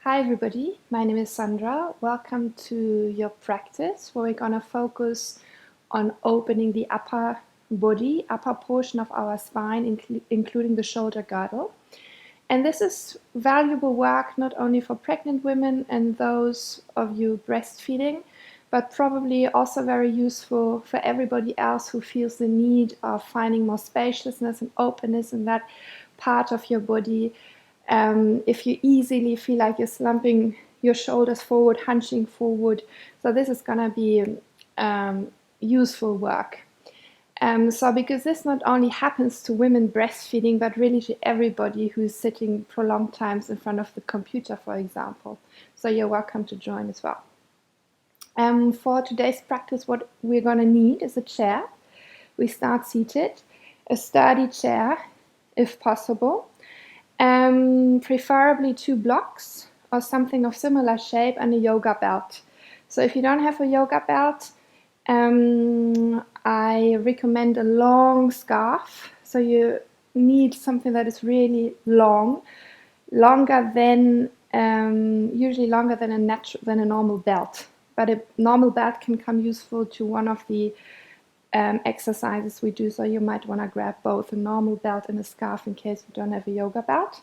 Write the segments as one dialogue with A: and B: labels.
A: Hi everybody, my name is Sandra. Welcome to your practice where we're going to focus on opening the upper body, upper portion of our spine, including the shoulder girdle. And this is valuable work not only for pregnant women and those of you breastfeeding, but probably also very useful for everybody else who feels the need of finding more spaciousness and openness in that part of your body. If you easily feel like you're slumping your shoulders forward, hunching forward, so this is going to be useful work. So because this not only happens to women breastfeeding, but really to everybody who's sitting prolonged times in front of the computer, for example. So you're welcome to join as well. For today's practice, what we're going to need is a chair. We start seated, a sturdy chair if possible. Preferably 2 blocks or something of similar shape and a yoga belt. So if you don't have a yoga belt, I recommend a long scarf. So you need something that is really long, longer than usually longer than a normal belt. But a normal belt can come useful to one of the exercises we do, so you might want to grab both a normal belt and a scarf in case you don't have a yoga belt.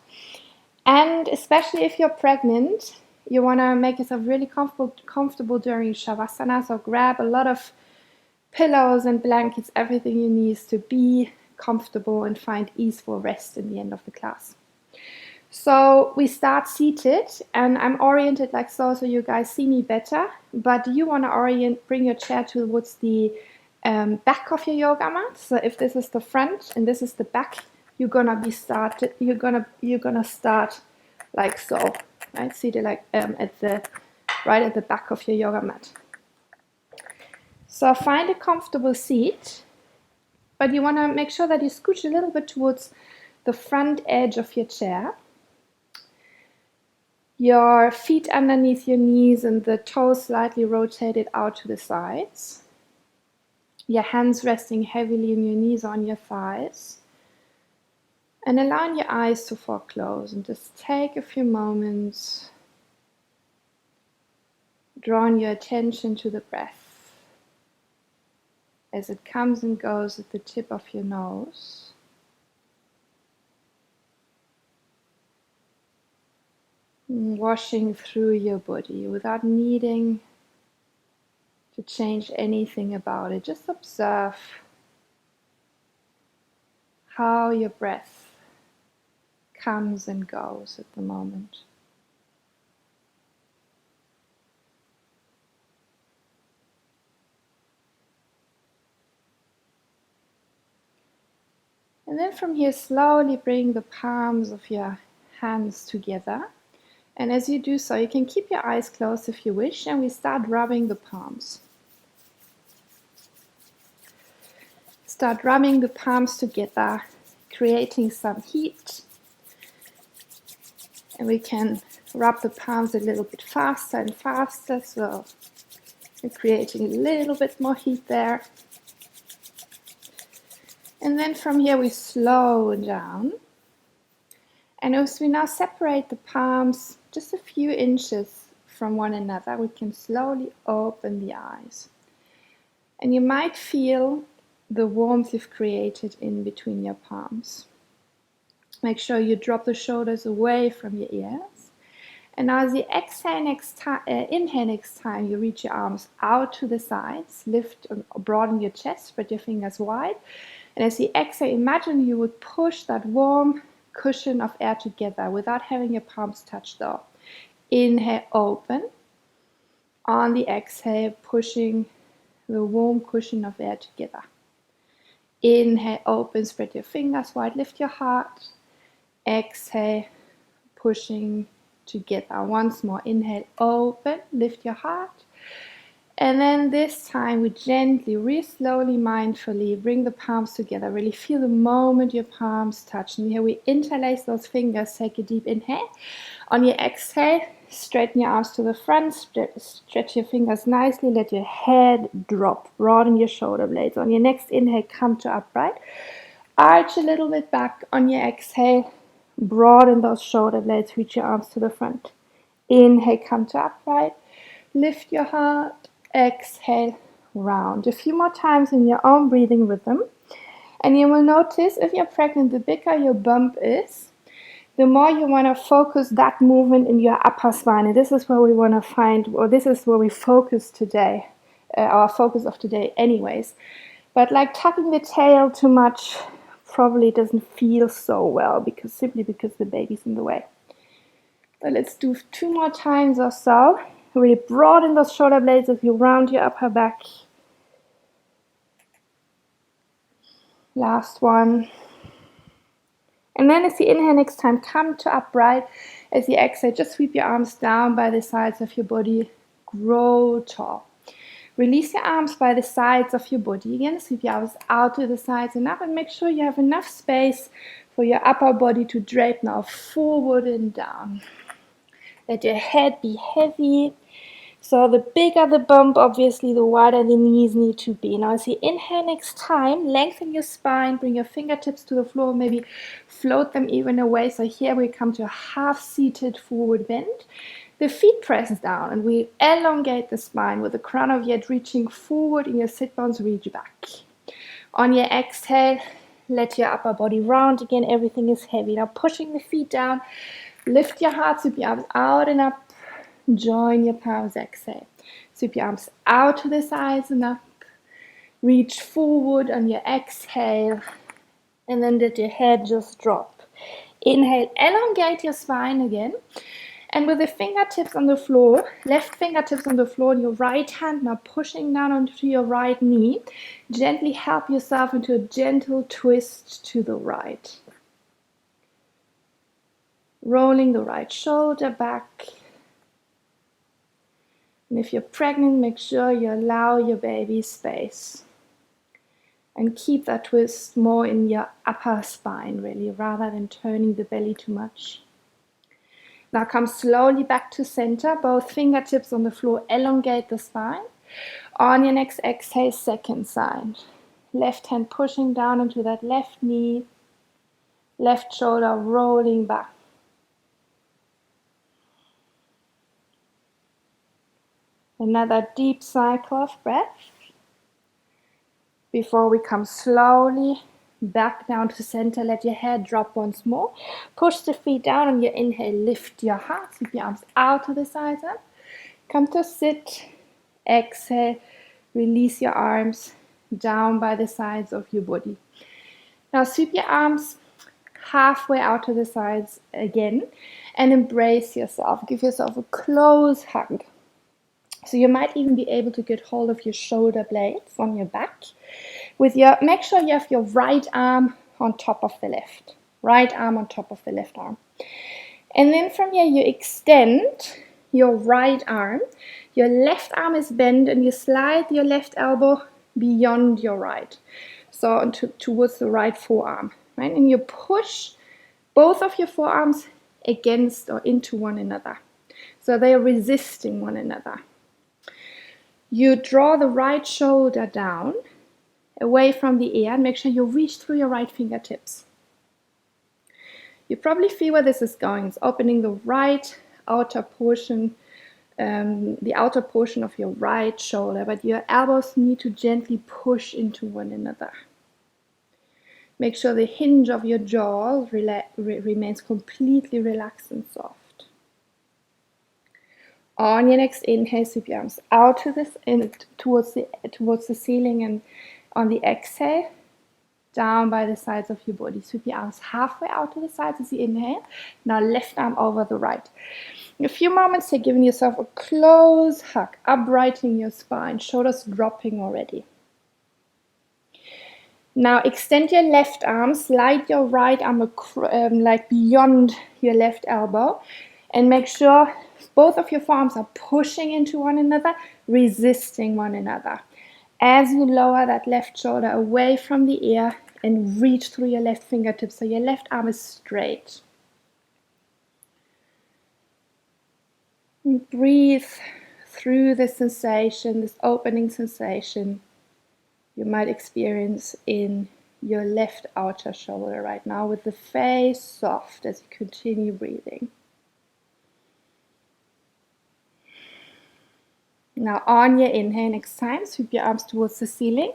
A: And especially if you're pregnant, you want to make yourself really comfortable during shavasana, so grab a lot of pillows and blankets, everything you need to be comfortable and find easeful rest in the end of the class. So we start seated, and I'm oriented like so you guys see me better, but you want to bring your chair towards the back of your yoga mat. So if this is the front and this is the back, you're gonna start like so, right? Seated like right at the back of your yoga mat. So find a comfortable seat, but you want to make sure that you scooch a little bit towards the front edge of your chair. Your feet underneath your knees and the toes slightly rotated out to the sides. Your hands resting heavily in your knees or on your thighs. And allowing your eyes to fall closed and just take a few moments, drawing your attention to the breath as it comes and goes at the tip of your nose. Washing through your body without needing to change anything about it. Just observe how your breath comes and goes at the moment. And then from here, slowly bring the palms of your hands together. And as you do so, you can keep your eyes closed if you wish, and we start rubbing the palms. Start rubbing the palms together, creating some heat. And we can rub the palms a little bit faster and faster, so we're creating a little bit more heat there. And then from here we slow down. And as we now separate the palms just a few inches from one another, we can slowly open the eyes. And you might feel the warmth you've created in between your palms. Make sure you drop the shoulders away from your ears. And now as you inhale next time, you reach your arms out to the sides, lift and broaden your chest, spread your fingers wide. And as you exhale, imagine you would push that warm cushion of air together without having your palms touch though. Inhale, open. On the exhale, pushing the warm cushion of air together. Inhale, open, spread your fingers wide, lift your heart. Exhale, pushing together. Once more, inhale, open, lift your heart. And then this time we gently, really slowly, mindfully bring the palms together. Really feel the moment your palms touch. And here we interlace those fingers. Take a deep inhale. On your exhale, straighten your arms to the front. Stretch your fingers nicely. Let your head drop. Broaden your shoulder blades. On your next inhale, come to upright. Arch a little bit back. On your exhale, broaden those shoulder blades. Reach your arms to the front. Inhale, come to upright. Lift your heart. Exhale, round. A few more times in your own breathing rhythm. And you will notice if you're pregnant, the bigger your bump is, the more you want to focus that movement in your upper spine. And this is where we want to find, or this is where we focus today, our focus of today anyways. But like tucking the tail too much probably doesn't feel so well, simply because the baby's in the way. But let's do 2 more times or so. Really broaden those shoulder blades as you round your upper back. Last one. And then as you inhale next time, come to upright. As you exhale, just sweep your arms down by the sides of your body. Grow tall. Release your arms by the sides of your body. Again, sweep your arms out to the sides and up, and make sure you have enough space for your upper body to drape now forward and down. Let your head be heavy. So the bigger the bump, obviously, the wider the knees need to be. Now as you inhale next time, lengthen your spine, bring your fingertips to the floor, maybe float them even away. So here we come to a half-seated forward bend. The feet press down and we elongate the spine with the crown of your head reaching forward and your sit bones reach back. On your exhale, let your upper body round again. Everything is heavy. Now pushing the feet down, lift your heart, sweep your arms out and up. Join your palms, exhale. Sweep your arms out to the sides and up. Reach forward on your exhale. And then let your head just drop. Inhale, elongate your spine again. And with the fingertips on the floor, left fingertips on the floor, and your right hand now pushing down onto your right knee, gently help yourself into a gentle twist to the right. Rolling the right shoulder back. And if you're pregnant, make sure you allow your baby space. And keep that twist more in your upper spine, really, rather than turning the belly too much. Now come slowly back to center. Both fingertips on the floor, elongate the spine. On your next exhale, second side. Left hand pushing down into that left knee. Left shoulder rolling back. Another deep cycle of breath. Before we come slowly back down to center, let your head drop once more. Push the feet down on your inhale, lift your heart, sweep your arms out to the sides up. Come to sit, exhale, release your arms down by the sides of your body. Now sweep your arms halfway out to the sides again and embrace yourself. Give yourself a close hug. So you might even be able to get hold of your shoulder blades on your back. Make sure you have your right arm on top of the left. Right arm on top of the left arm. And then from here you extend your right arm. Your left arm is bent and you slide your left elbow beyond your right. So towards the right forearm. Right? And you push both of your forearms against or into one another. So they are resisting one another. You draw the right shoulder down, away from the air, and make sure you reach through your right fingertips. You probably feel where this is going. It's opening the right outer portion, the outer portion of your right shoulder, but your elbows need to gently push into one another. Make sure the hinge of your jaw remains completely relaxed and soft. On your next inhale, sweep your arms out towards the ceiling, and on the exhale, down by the sides of your body. Sweep your arms halfway out to the sides as you inhale. Now left arm over the right. In a few moments here, giving yourself a close hug, uprighting your spine, shoulders dropping already. Now extend your left arm, slide your right arm like beyond your left elbow, and make sure both of your forearms are pushing into one another, resisting one another. As you lower that left shoulder away from the ear and reach through your left fingertips so your left arm is straight. And breathe through this sensation, this opening sensation you might experience in your left outer shoulder right now, with the face soft as you continue breathing. Now on your inhale, next time, sweep your arms towards the ceiling.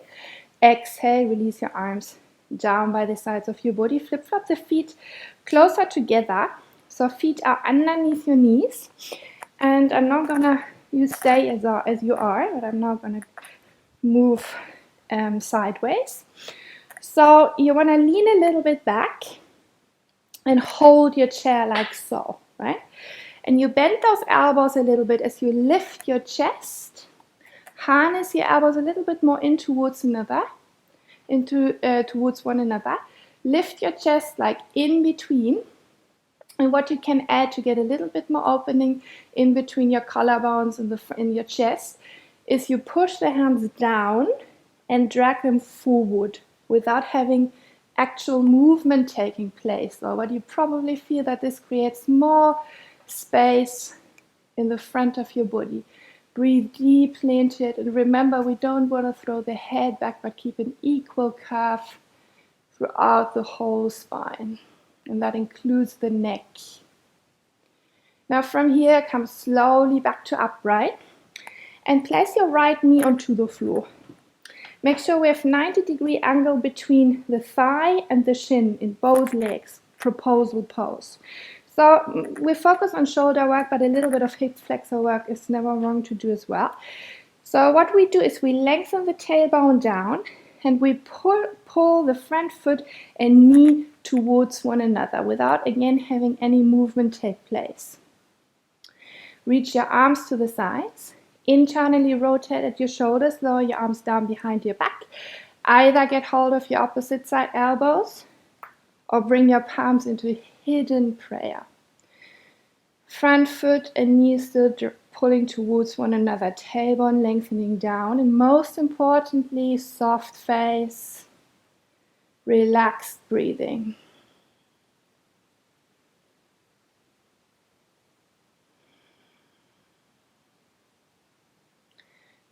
A: Exhale, release your arms down by the sides of your body. Flip-flop the feet closer together. So feet are underneath your knees. And I'm not gonna, you stay as you are, but I'm not gonna move sideways. So you wanna lean a little bit back and hold your chair like so, right? And you bend those elbows a little bit as you lift your chest. Harness your elbows a little bit more in towards towards one another. Lift your chest like in between. And what you can add to get a little bit more opening in between your collarbones and in your chest is you push the hands down and drag them forward without having actual movement taking place. So what you probably feel that this creates more space in the front of your body. Breathe deeply into it, and remember, we don't want to throw the head back, but keep an equal curve throughout the whole spine, and that includes the neck. Now from here, come slowly back to upright and place your right knee onto the floor. Make sure we have 90-degree angle between the thigh and the shin in both legs, proposal pose. So we focus on shoulder work, but a little bit of hip flexor work is never wrong to do as well. So what we do is we lengthen the tailbone down and we pull the front foot and knee towards one another without again having any movement take place. Reach your arms to the sides. Internally rotate at your shoulders, lower your arms down behind your back. Either get hold of your opposite side elbows or bring your palms into hidden prayer. Front foot and knees still pulling towards one another, tailbone lengthening down, and most importantly, soft face, relaxed breathing.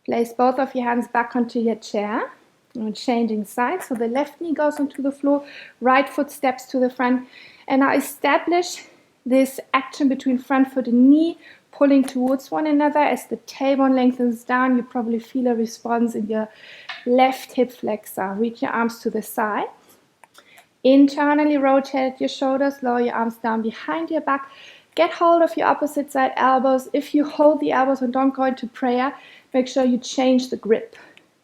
A: Place both of your hands back onto your chair. And changing sides, so the left knee goes onto the floor, right foot steps to the front, and now establish this action between front foot and knee, pulling towards one another. As the tailbone lengthens down, you probably feel a response in your left hip flexor. Reach your arms to the side. Internally rotate your shoulders, lower your arms down behind your back. Get hold of your opposite side elbows. If you hold the elbows and don't go into prayer, make sure you change the grip.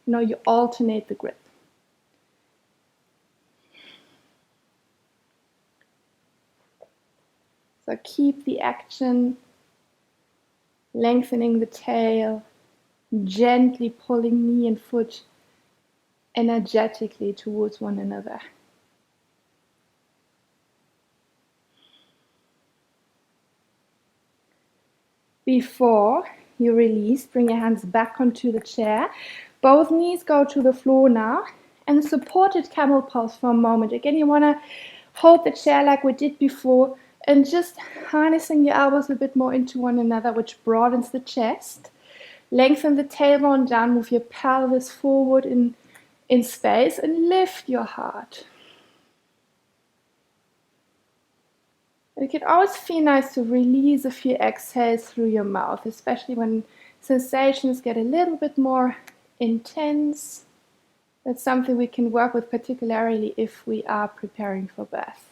A: You alternate the grip. So keep the action, lengthening the tail, gently pulling knee and foot energetically towards one another. Before you release, bring your hands back onto the chair. Both knees go to the floor now, and supported camel pose for a moment. Again, you want to hold the chair like we did before, and just harnessing your elbows a bit more into one another, which broadens the chest. Lengthen the tailbone down, move your pelvis forward in space, and lift your heart. It can always feel nice to release a few exhales through your mouth, especially when sensations get a little bit more intense. That's something we can work with, particularly if we are preparing for birth.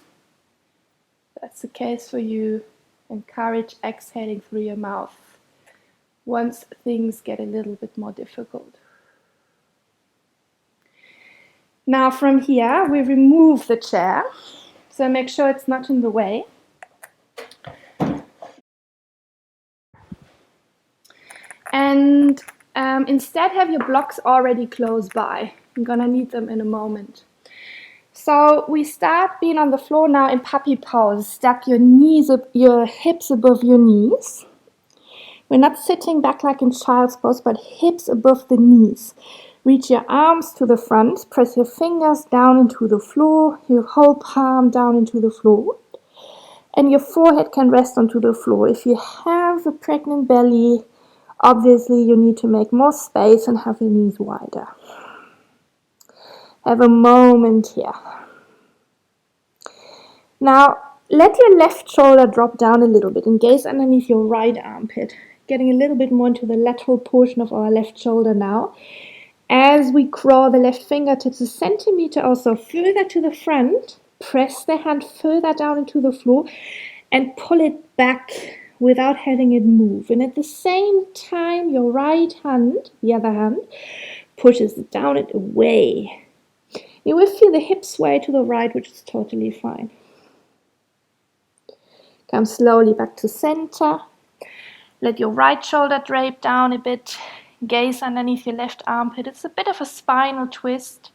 A: If that's the case for you, encourage exhaling through your mouth once things get a little bit more difficult. Now from here, we remove the chair, so make sure it's not in the way. And instead have your blocks already close by. I'm gonna need them in a moment. So we start being on the floor now in puppy pose. Stack your hips above your knees. We're not sitting back like in child's pose, but hips above the knees. Reach your arms to the front. Press your fingers down into the floor. Your whole palm down into the floor. And your forehead can rest onto the floor. If you have a pregnant belly, obviously you need to make more space and have your knees wider. Have a moment here. Now, let your left shoulder drop down a little bit and gaze underneath your right armpit. getting a little bit more into the lateral portion of our left shoulder now. As we crawl the left fingertips a centimeter or so further to the front, press the hand further down into the floor and pull it back without having it move. And at the same time, your right hand, the other hand, pushes it down and away. You will feel the hips sway to the right, which is totally fine. Come slowly back to center. Let your right shoulder drape down a bit. Gaze underneath your left armpit. It's a bit of a spinal twist.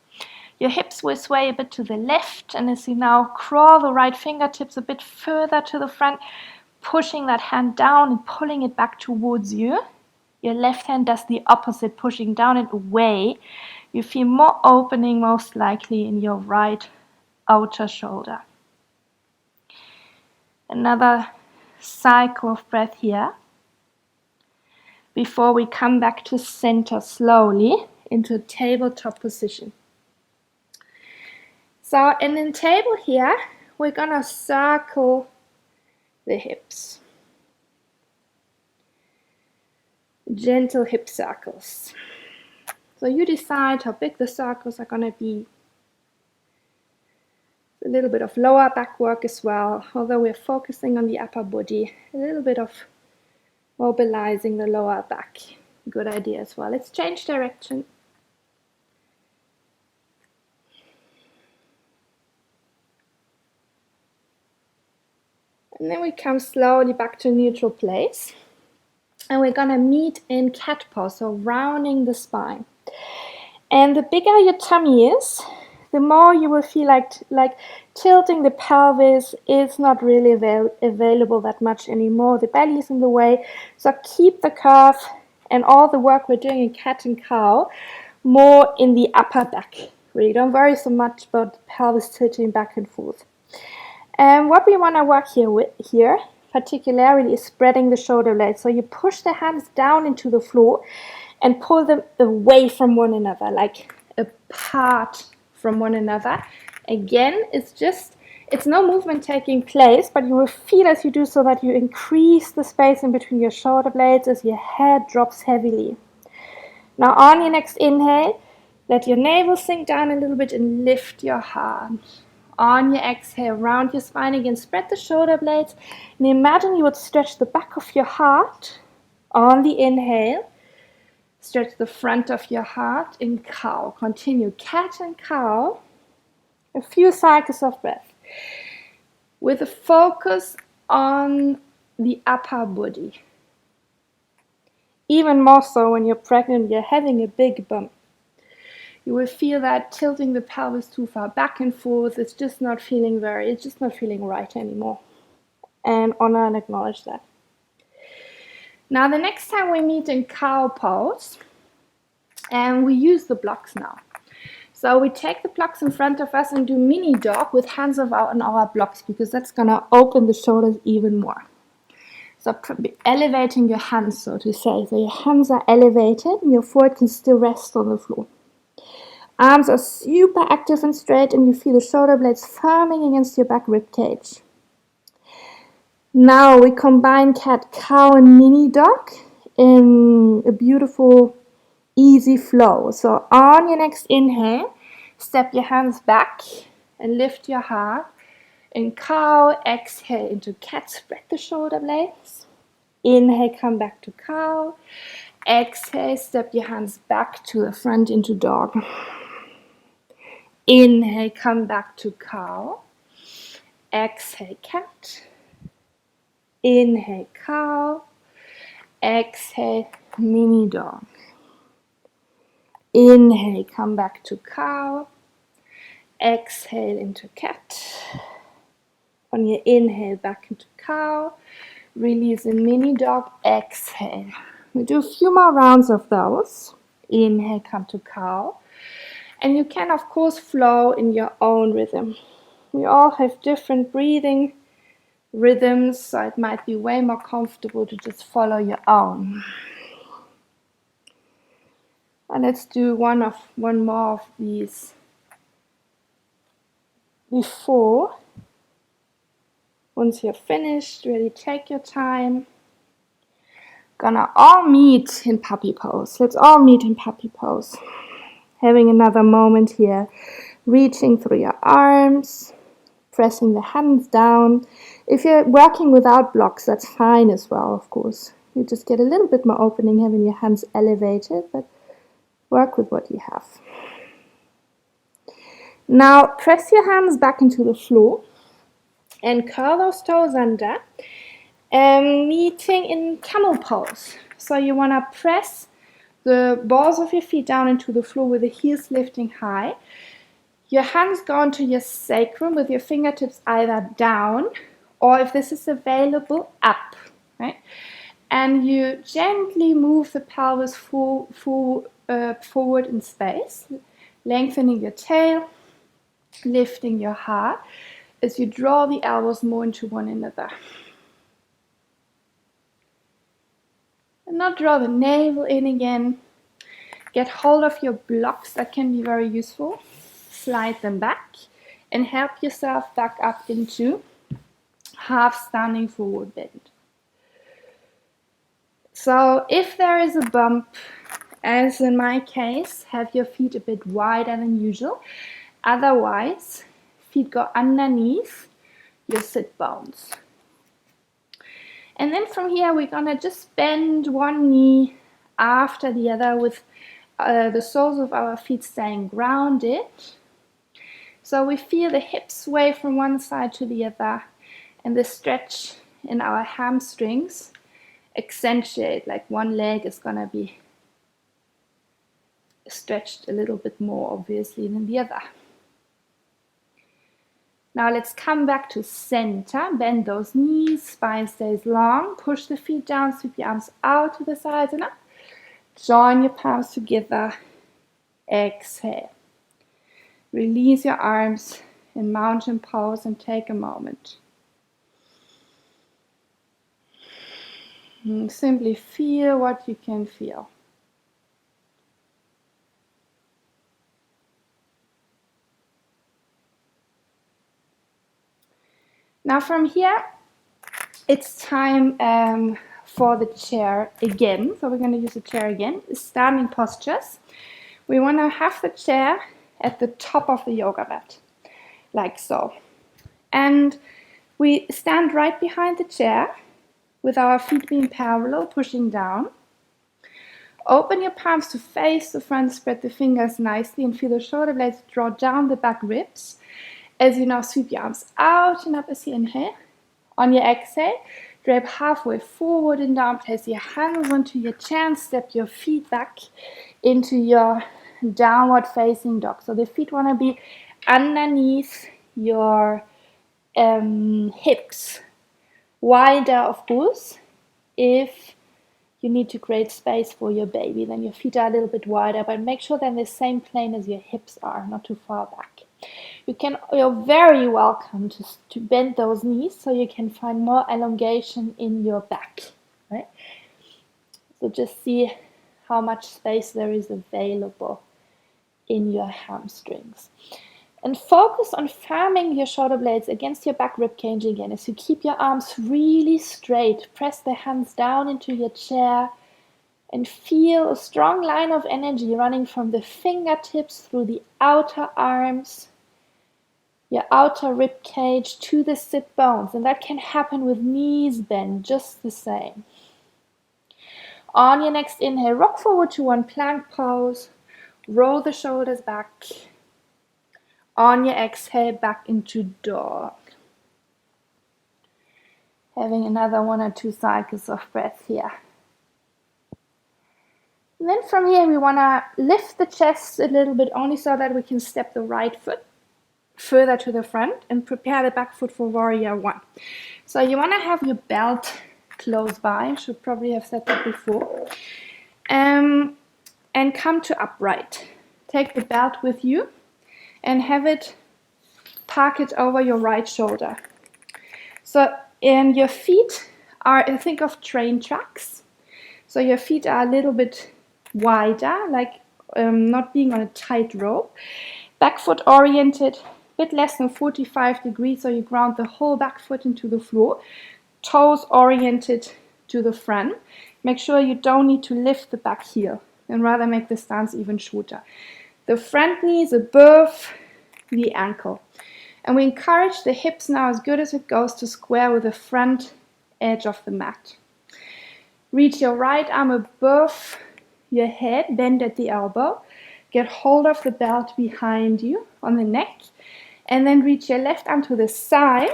A: Your hips will sway a bit to the left, and as you now crawl the right fingertips a bit further to the front, pushing that hand down and pulling it back towards you. Your left hand does the opposite, pushing down and away. You feel more opening most likely in your right outer shoulder. Another cycle of breath here before we come back to center slowly into a tabletop position. So in the table here, we're gonna circle the hips. Gentle hip circles. So you decide how big the circles are gonna be. A little bit of lower back work as well, although we're focusing on the upper body. A little bit of mobilizing the lower back. Good idea as well. Let's change direction. And then we come slowly back to neutral place. And we're gonna meet in cat pose, so rounding the spine. And the bigger your tummy is, the more you will feel like tilting the pelvis is not really available that much anymore. The belly is in the way. So keep the curve and all the work we're doing in cat and cow more in the upper back. Really don't worry so much about the pelvis tilting back and forth. And what we want to work here particularly is spreading the shoulder blades. So you push the hands down into the floor and pull them away from one another, like apart from one another. Again, it's no movement taking place, but you will feel as you do so that you increase the space in between your shoulder blades as your head drops heavily. Now on your next inhale, let your navel sink down a little bit and lift your heart. On your exhale, round your spine again, spread the shoulder blades, and imagine you would stretch the back of your heart. On the inhale, stretch the front of your heart in cow. Continue cat and cow. A few cycles of breath with a focus on the upper body. Even more so when you're pregnant, you're having a big bump. You will feel that tilting the pelvis too far back and forth. It's just not feeling right anymore. And honor and acknowledge that. Now the next time we meet in cow pose, and we use the blocks now. So we take the blocks in front of us and do mini dog with hands on our blocks, because that's gonna open the shoulders even more. So elevating your hands, so to say. So your hands are elevated and your forehead can still rest on the floor. Arms are super active and straight, and you feel the shoulder blades firming against your back rib cage. Now we combine cat, cow, and mini dog in a beautiful, easy flow. So on your next inhale, step your hands back and lift your heart. In cow, exhale into cat, spread the shoulder blades. Inhale, come back to cow. Exhale, step your hands back to the front into dog. Inhale, come back to cow. Exhale, cat. Inhale, cow. Exhale, mini dog. Inhale, come back to cow. Exhale into cat. On your inhale, back into cow. Release in mini dog. Exhale. We do a few more rounds of those. Inhale, come to cow. And you can, of course, flow in your own rhythm. We all have different breathing rhythms, so it might be way more comfortable to just follow your own. And let's do one more of these before. Once you're finished, really take your time. Gonna all meet in puppy pose. Let's all meet in puppy pose. Having another moment here. Reaching through your arms, pressing the hands down. If you're working without blocks, that's fine as well, of course. You just get a little bit more opening having your hands elevated, but work with what you have. Now press your hands back into the floor and curl those toes under, meeting in camel pose. So you want to press the balls of your feet down into the floor with the heels lifting high. Your hands go into your sacrum with your fingertips either down or, if this is available, up, right? And you gently move the pelvis forward in space, lengthening your tail, lifting your heart as you draw the elbows more into one another. And now draw the navel in again. Get hold of your blocks, that can be very useful. Slide them back and help yourself back up into half standing forward bend. So if there is a bump, as in my case, have your feet a bit wider than usual. Otherwise, feet go underneath your sit bones. And then from here, we're gonna just bend one knee after the other with the soles of our feet staying grounded. So we feel the hips sway from one side to the other, and the stretch in our hamstrings accentuate, like one leg is gonna be stretched a little bit more obviously than the other. Now let's come back to center, bend those knees, spine stays long, push the feet down, sweep your arms out to the sides and up. Join your palms together, exhale. Release your arms in mountain pose and take a moment. And simply feel what you can feel. Now from here, it's time for the chair again. So we're going to use the chair again. Standing postures. We want to have the chair at the top of the yoga mat, like so. And we stand right behind the chair with our feet being parallel, pushing down. Open your palms to face the front, spread the fingers nicely and feel the shoulder blades draw down the back ribs. As you now sweep your arms out and up as you inhale. On your exhale, drape halfway forward and down, place your hands onto your chin, step your feet back into your downward facing dog. So the feet want to be underneath your hips, wider of course. If you need to create space for your baby, then your feet are a little bit wider, but make sure they're in the same plane as your hips are, not too far back. You're very welcome to bend those knees so you can find more elongation in your back, right? So just see how much space there is available in your hamstrings. And focus on firming your shoulder blades against your back rib cage again. As you keep your arms really straight, press the hands down into your chair and feel a strong line of energy running from the fingertips through the outer arms, your outer rib cage to the sit bones, and that can happen with knees bent just the same. On your next inhale, rock forward to one plank pose, roll the shoulders back. On your exhale, back into dog. Having another 1 or 2 cycles of breath here. And then from here, we want to lift the chest a little bit, only so that we can step the right foot further to the front and prepare the back foot for warrior 1. So you want to have your belt close by. I should probably have said that before. And come to upright. Take the belt with you and have it, park it over your right shoulder. So and your feet are, think of train tracks. So your feet are a little bit wider, like not being on a tight rope. Back foot oriented, bit less than 45 degrees, so you ground the whole back foot into the floor. Toes oriented to the front. make sure you don't need to lift the back heel and rather make the stance even shorter. The front knee is above the ankle. And we encourage the hips now as good as it goes to square with the front edge of the mat. Reach your right arm above your head, bend at the elbow. Get hold of the belt behind you on the neck. And then reach your left arm to the side.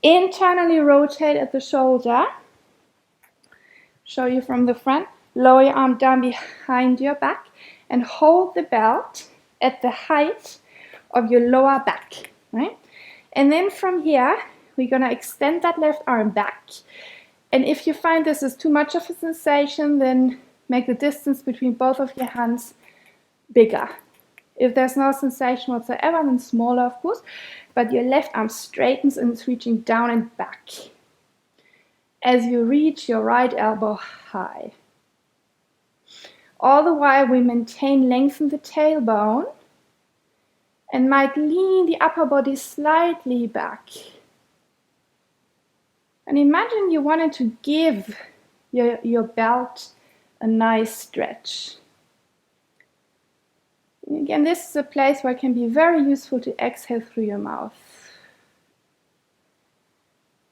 A: Internally rotate at the shoulder. Show you from the front. Lower your arm down behind your back and hold the belt at the height of your lower back, right? And then from here, we're going to extend that left arm back. And if you find this is too much of a sensation, then make the distance between both of your hands bigger. If there's no sensation whatsoever, then smaller, of course. But your left arm straightens and is reaching down and back. As you reach your right elbow high. All the while we maintain length in the tailbone and might lean the upper body slightly back. And imagine you wanted to give your belt a nice stretch. And again, this is a place where it can be very useful to exhale through your mouth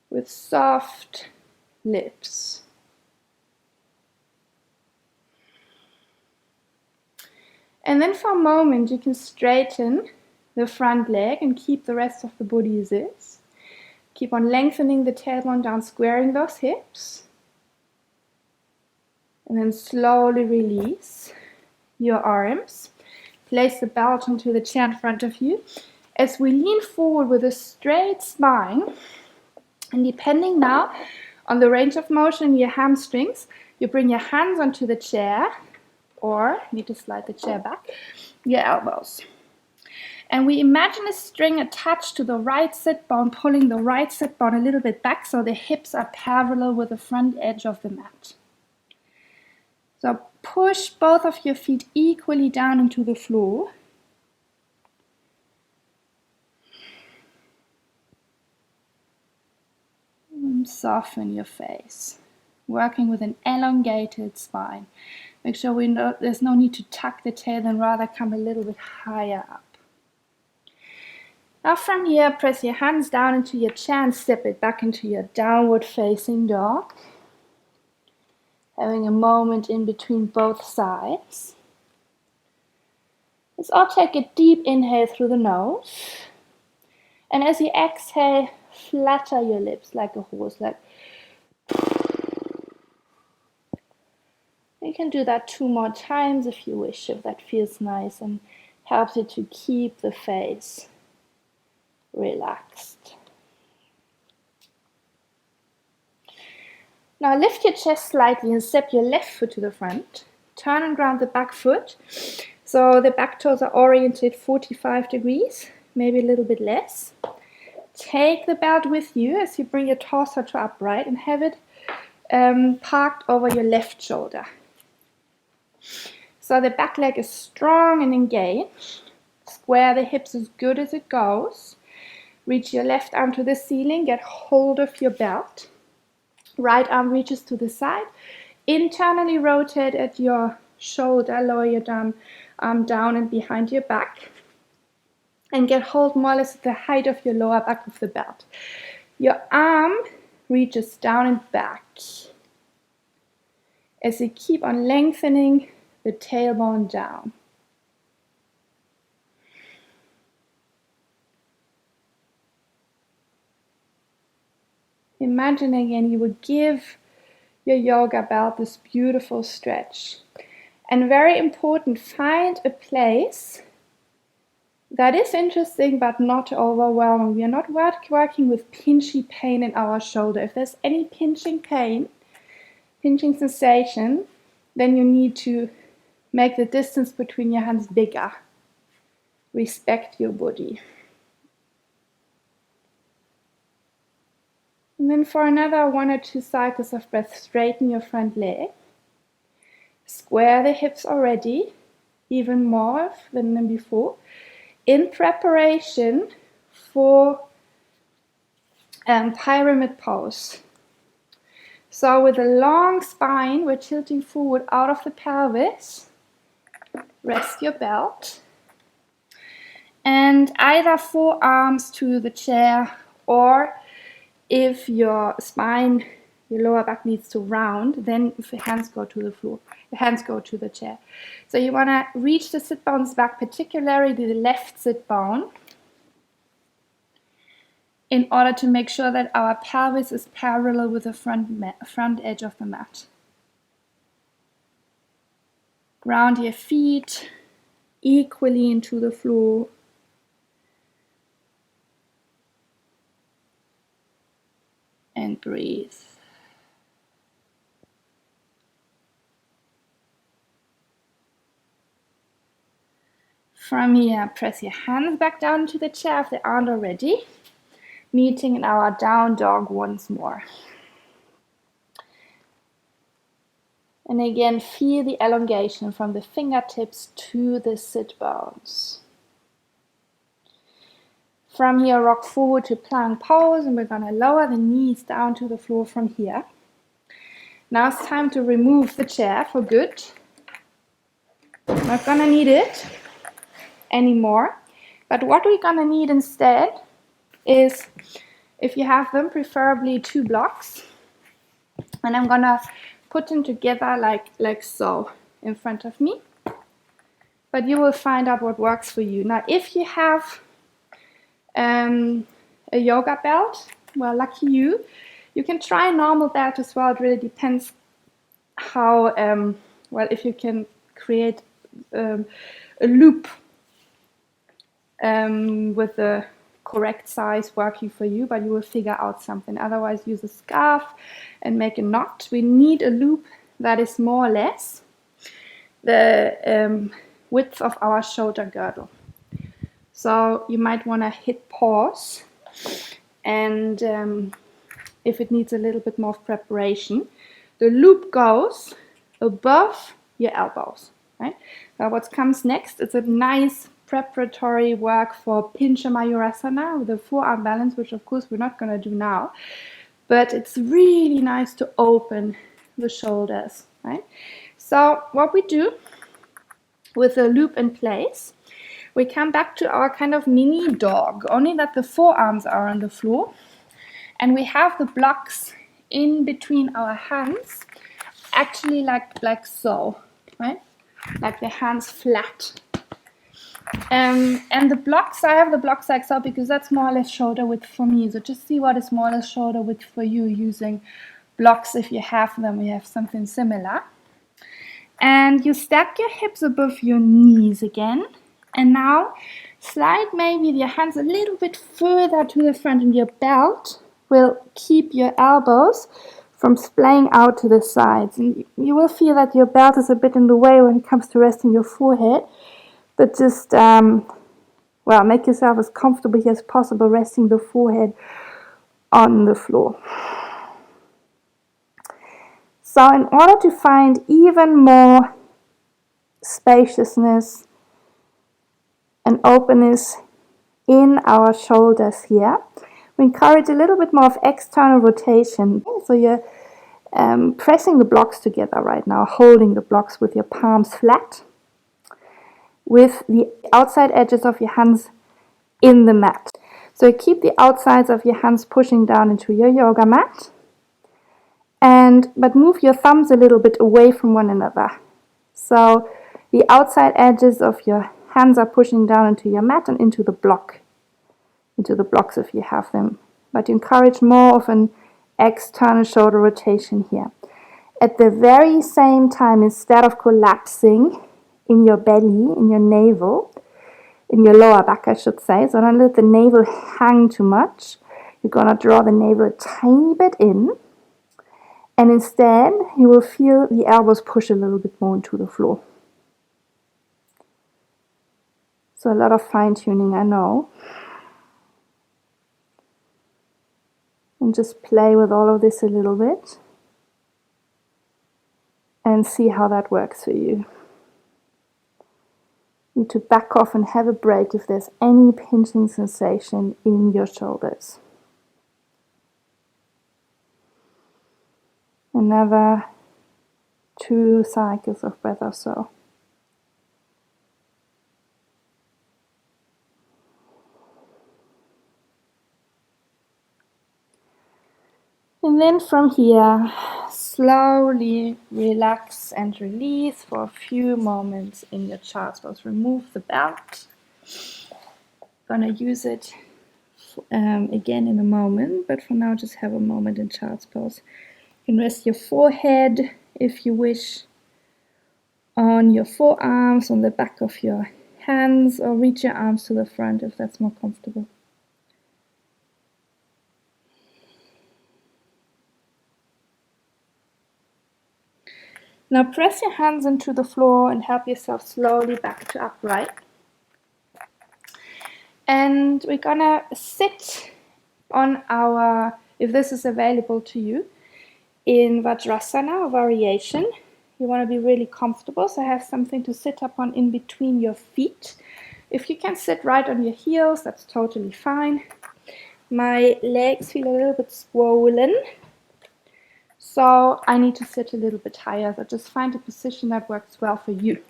A: with soft lips. And then for a moment, you can straighten the front leg and keep the rest of the body as is. Keep on lengthening the tailbone down, squaring those hips. And then slowly release your arms. Place the belt onto the chair in front of you. As we lean forward with a straight spine, and depending now on the range of motion in your hamstrings, you bring your hands onto the chair, or you need to slide the chair back, your elbows. And we imagine a string attached to the right sit bone, pulling the right sit bone a little bit back so the hips are parallel with the front edge of the mat. So push both of your feet equally down into the floor. And soften your face, working with an elongated spine. Make sure there's no need to tuck the tail, and rather come a little bit higher up. Now from here, press your hands down into your chair and step it back into your downward facing dog. Having a moment in between both sides. Let's all take a deep inhale through the nose. And as you exhale, flatter your lips like a horse. You can do that 2 more times if you wish, if that feels nice and helps you to keep the face relaxed. Now lift your chest slightly and step your left foot to the front. Turn and ground the back foot. So the back toes are oriented 45 degrees, maybe a little bit less. Take the belt with you as you bring your torso to upright and have it parked over your left shoulder. So the back leg is strong and engaged. Square the hips as good as it goes. Reach your left arm to the ceiling. Get hold of your belt. Right arm reaches to the side. Internally rotate at your shoulder. Lower your arm down and behind your back. And get hold more or less at the height of your lower back of the belt. Your arm reaches down and back. As you keep on lengthening the tailbone down. Imagine again you would give your yoga belt this beautiful stretch. And very important, find a place that is interesting but not overwhelming. We are not working with pinchy pain in our shoulder. If there's any pinching sensation, then you need to make the distance between your hands bigger. Respect your body. And then for another 1 or 2 cycles of breath, straighten your front leg. Square the hips already, even more than before, in preparation for pyramid pose. So with a long spine, we're tilting forward out of the pelvis. Rest your belt. And either forearms to the chair, or if your spine, your lower back needs to round, then if your hands go to the floor, your hands go to the chair. So you want to reach the sit bones back, particularly the left sit bone, in order to make sure that our pelvis is parallel with the front edge of the mat. Ground your feet equally into the floor. And breathe. From here, press your hands back down into the chair if they aren't already. Meeting in our down dog once more. And again, feel the elongation from the fingertips to the sit bones. From here, rock forward to plank pose, and we're going to lower the knees down to the floor from here. Now it's time to remove the chair for good. Not going to need it anymore. But what we're going to need instead is, if you have them, preferably 2 blocks. And I'm going to put them together like so in front of me. But you will find out what works for you. Now, if you have a yoga belt, well, lucky you. You can try a normal belt as well. It really depends how, well, if you can create a loop with the correct size working for you, but you will figure out something. Otherwise, use a scarf and make a knot. We need a loop that is more or less the width of our shoulder girdle. So you might want to hit pause, and if it needs a little bit more preparation, the loop goes above your elbows, right? Now what comes next, it's a nice preparatory work for Pincha Mayurasana with the forearm balance, which of course we're not going to do now, but it's really nice to open the shoulders, right? So what we do with the loop in place, we come back to our kind of mini dog, only that the forearms are on the floor, and we have the blocks in between our hands, actually like so, right? Like the hands flat. And the blocks, I have the blocks like so because that's more or less shoulder width for me. So just see what is more or less shoulder width for you using blocks. If you have them, we have something similar. And you stack your hips above your knees again. And now slide maybe your hands a little bit further to the front, and your belt will keep your elbows from splaying out to the sides. And you will feel that your belt is a bit in the way when it comes to resting your forehead. But just, well, make yourself as comfortable here as possible, resting the forehead on the floor. So in order to find even more spaciousness and openness in our shoulders here, we encourage a little bit more of external rotation. So you're pressing the blocks together right now, holding the blocks with your palms flat, with the outside edges of your hands in the mat. So keep the outsides of your hands pushing down into your yoga mat, but move your thumbs a little bit away from one another. So the outside edges of your hands are pushing down into your mat and into the blocks if you have them. But you encourage more of an external shoulder rotation here. At the very same time, instead of collapsing in your belly, in your navel, in your lower back, I should say, so don't let the navel hang too much. You're going to draw the navel a tiny bit in, and instead you will feel the elbows push a little bit more into the floor. So a lot of fine-tuning, I know. And just play with all of this a little bit and see how that works for you. You need to back off and have a break if there's any pinching sensation in your shoulders. Another 2 cycles of breath or so. And then from here, slowly relax and release for a few moments in your child's pose. Remove the belt. Gonna use it again in a moment, but for now just have a moment in child's pose. You can rest your forehead, if you wish, on your forearms, on the back of your hands, or reach your arms to the front if that's more comfortable. Now press your hands into the floor and help yourself slowly back to upright. And we're gonna sit on our, if this is available to you, in Vajrasana or variation. You want to be really comfortable, so have something to sit up on in between your feet. If you can sit right on your heels, that's totally fine. My legs feel a little bit swollen, so I need to sit a little bit higher. So just find a position that works well for you,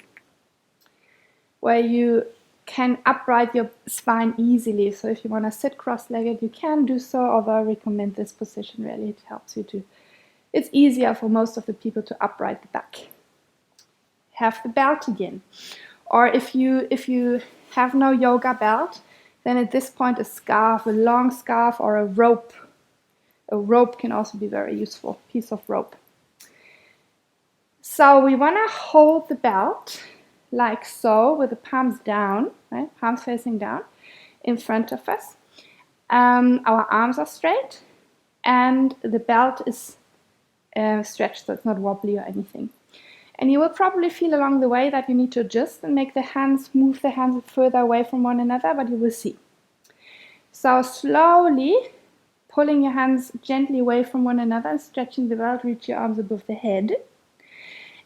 A: where you can upright your spine easily. So if you want to sit cross-legged, you can do so, although I recommend this position really. It helps you to, it's easier for most of the people to upright the back. Have the belt again. Or if you have no yoga belt, then at this point a scarf, a long scarf or a rope. A rope can also be very useful, piece of rope. So we want to hold the belt like so, with the palms down, right? Palms facing down in front of us. Our arms are straight and the belt is stretched, so it's not wobbly or anything. And you will probably feel along the way that you need to adjust and make the hands, move the hands further away from one another, but you will see. So slowly pulling your hands gently away from one another and stretching the belt, reach your arms above the head.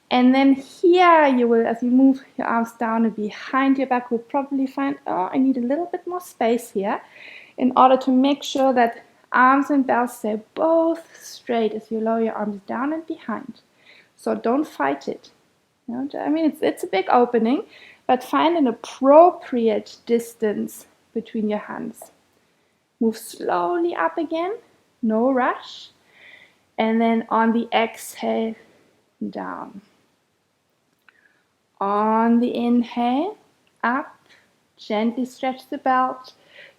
A: And then here you will, as you move your arms down and behind your back, will probably find, oh, I need a little bit more space here in order to make sure that arms and belt stay both straight as you lower your arms down and behind. So don't fight it. You know, I mean, it's a big opening, but find an appropriate distance between your hands. Move slowly up again, no rush. And then on the exhale, down. On the inhale, up, gently stretch the belt.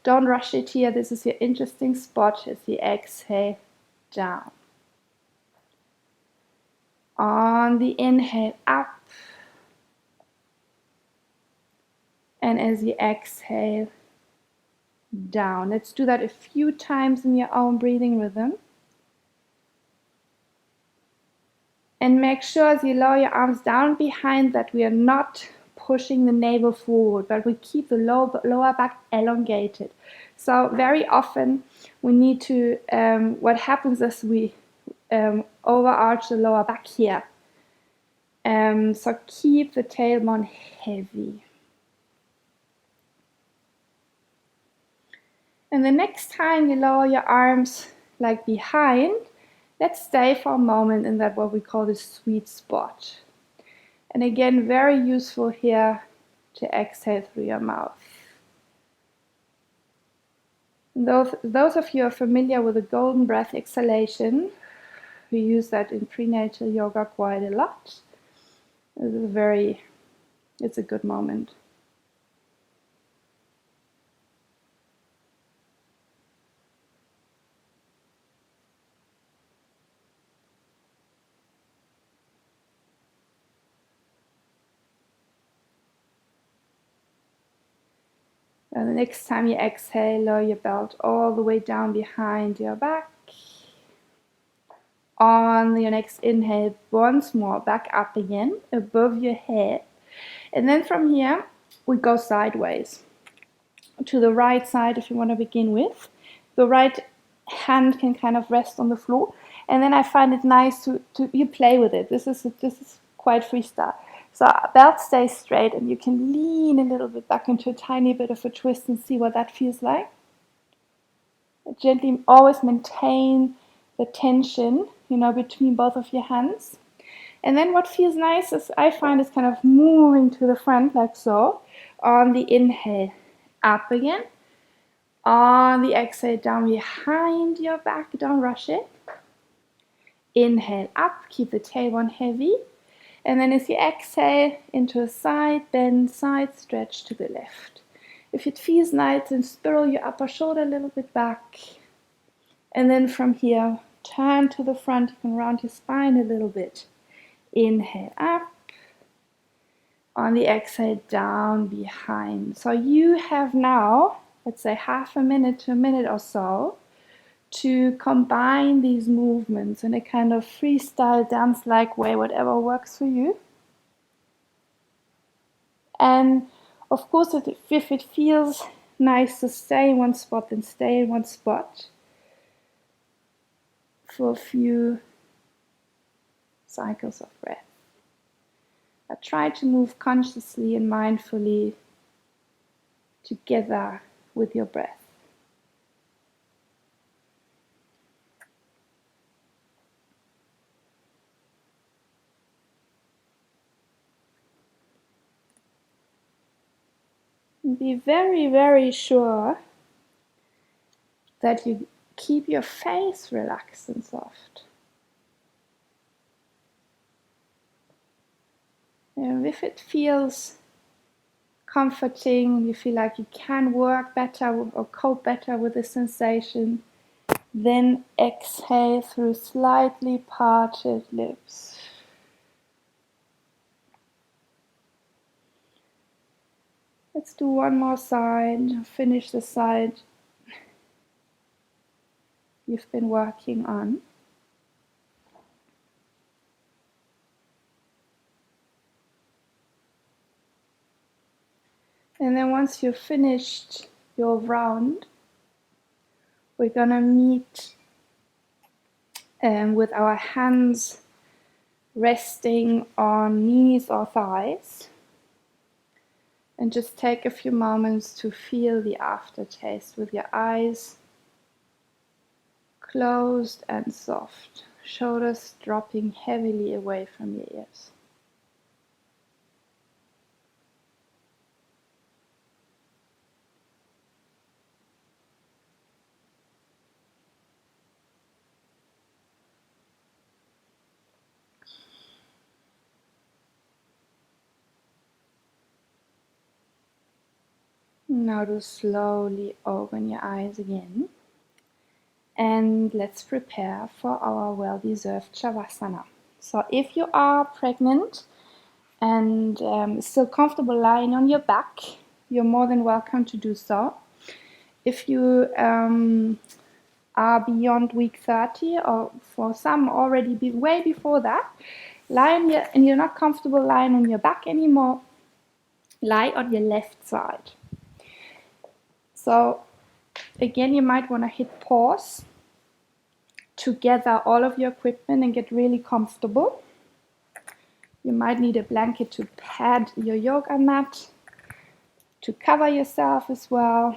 A: Don't rush it here. This is your interesting spot as you exhale, down. On the inhale, up. And as you exhale, down. Let's do that a few times in your own breathing rhythm. And make sure as you lower your arms down behind that we are not pushing the navel forward, but we keep the lower back elongated. So very often we need to, what happens is we overarch the lower back here. So keep the tailbone heavy. And the next time you lower your arms like behind, let's stay for a moment in that what we call the sweet spot. And again, very useful here to exhale through your mouth. And those of you who are familiar with the golden breath exhalation, we use that in prenatal yoga quite a lot. It's a good moment. And the next time you exhale, lower your belt all the way down behind your back. On your next inhale, once more, back up again, above your head. And then from here, we go sideways. To the right side, if you want to begin with. The right hand can kind of rest on the floor. And then I find it nice to you play with it. This is quite freestyle. So belt stays straight and you can lean a little bit back into a tiny bit of a twist and see what that feels like. Gently always maintain the tension between both of your hands. And then what feels nice is, I find, is kind of moving to the front like so. On the inhale, up again. On the exhale, down behind your back, don't rush it. Inhale up, keep the tailbone heavy. And then as you exhale, into a side bend, side stretch to the left. If it feels nice, then spiral your upper shoulder a little bit back. And then from here, turn to the front. You can round your spine a little bit. Inhale up. On the exhale, down behind. So you have now, let's say, half a minute to a minute or so to combine these movements in a kind of freestyle dance-like way, whatever works for you. And of course, if it feels nice to stay in one spot, then stay in one spot for a few cycles of breath. I try to move consciously and mindfully together with your breath. And be very, very sure that you keep your face relaxed and soft. And if it feels comforting, you feel like you can work better or cope better with the sensation, then exhale through slightly parted lips. Let's do one more side, finish the side you've been working on. And then once you've finished your round, we're gonna meet with our hands resting on knees or thighs. And just take a few moments to feel the aftertaste with your eyes closed and soft, shoulders dropping heavily away from your ears. Now to slowly open your eyes again. And let's prepare for our well-deserved Shavasana. So if you are pregnant and still comfortable lying on your back, you're more than welcome to do so. If you are beyond week 30, or for some already way before that, and you're not comfortable lying on your back anymore, lie on your left side. So again, you might want to hit pause to gather all of your equipment and get really comfortable. You might need a blanket to pad your yoga mat, to cover yourself as well.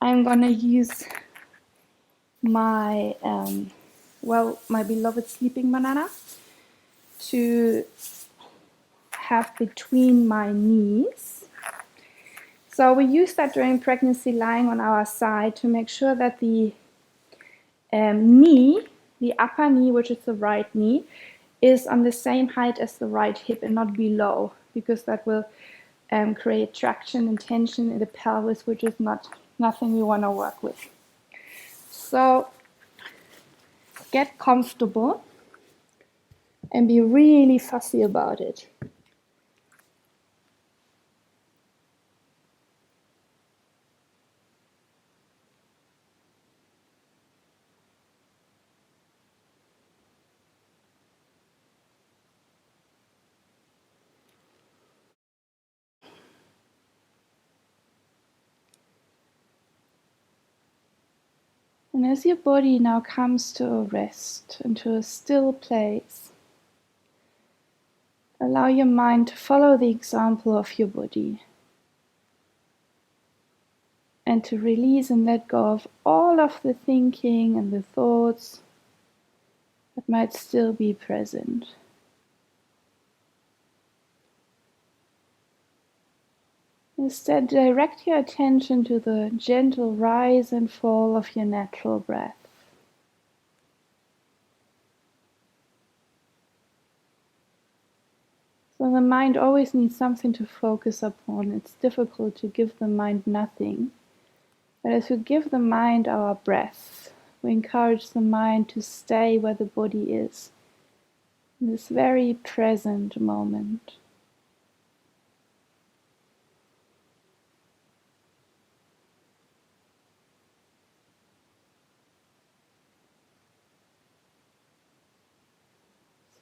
A: I'm gonna use my my beloved sleeping banana to have between my knees. So we use that during pregnancy, lying on our side, to make sure that the knee, the upper knee, which is the right knee, is on the same height as the right hip and not below, because that will create traction and tension in the pelvis, which is nothing we want to work with. So get comfortable and be really fussy about it. And as your body now comes to a rest, into a still place, allow your mind to follow the example of your body and to release and let go of all of the thinking and the thoughts might still be present. Instead, direct your attention to the gentle rise and fall of your natural breath. So the mind always needs something to focus upon. It's difficult to give the mind nothing. But as we give the mind our breath, we encourage the mind to stay where the body is, in this very present moment.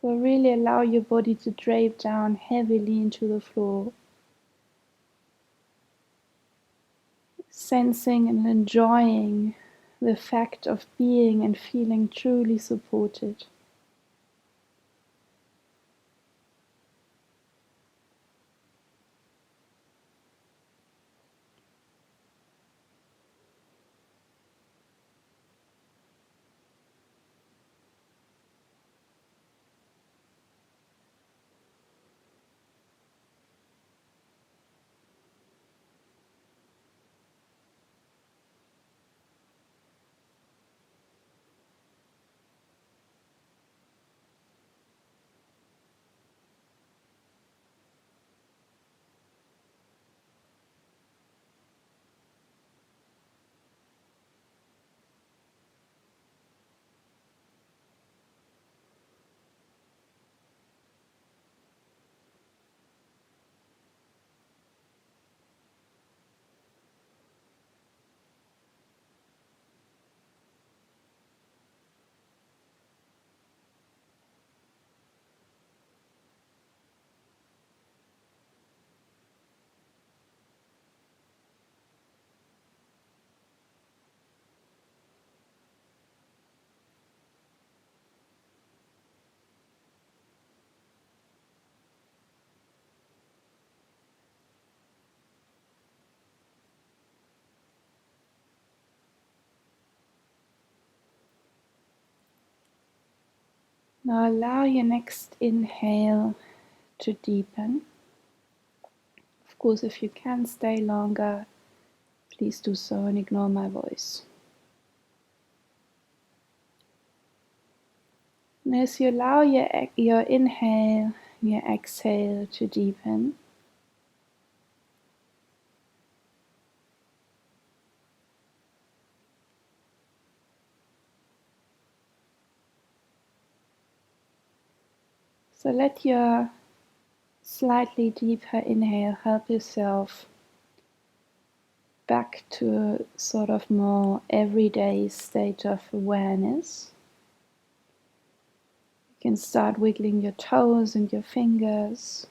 A: So really allow your body to drape down heavily into the floor, sensing and enjoying the fact of being and feeling truly supported. Now allow your next inhale to deepen. Of course, if you can stay longer, please do so and ignore my voice. And as you allow your inhale, your exhale to deepen, so let your slightly deeper inhale help yourself back to a sort of more everyday state of awareness. You can start wiggling your toes and your fingers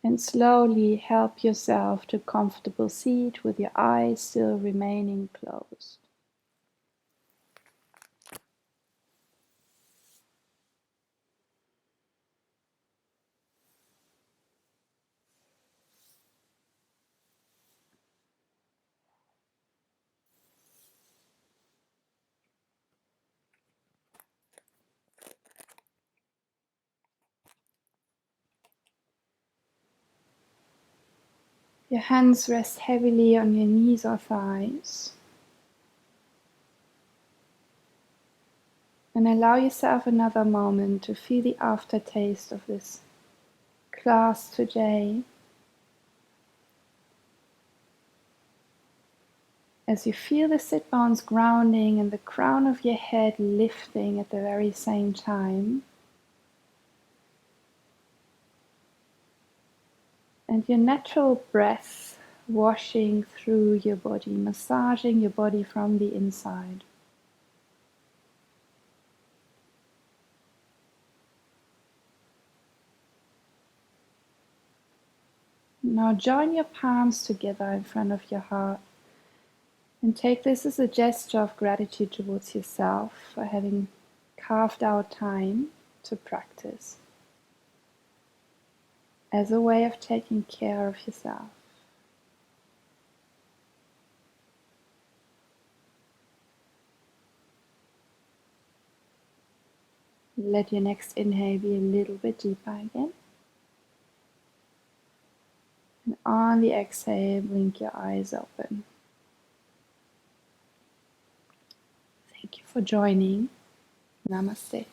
A: and slowly help yourself to a comfortable seat with your eyes still remaining closed. Your hands rest heavily on your knees or thighs. And allow yourself another moment to feel the aftertaste of this class today. As you feel the sit bones grounding and the crown of your head lifting at the very same time. And your natural breath washing through your body, massaging your body from the inside. Now join your palms together in front of your heart and take this as a gesture of gratitude towards yourself for having carved out time to practice as a way of taking care of yourself. Let your next inhale be a little bit deeper again. And on the exhale, blink your eyes open. Thank you for joining. Namaste.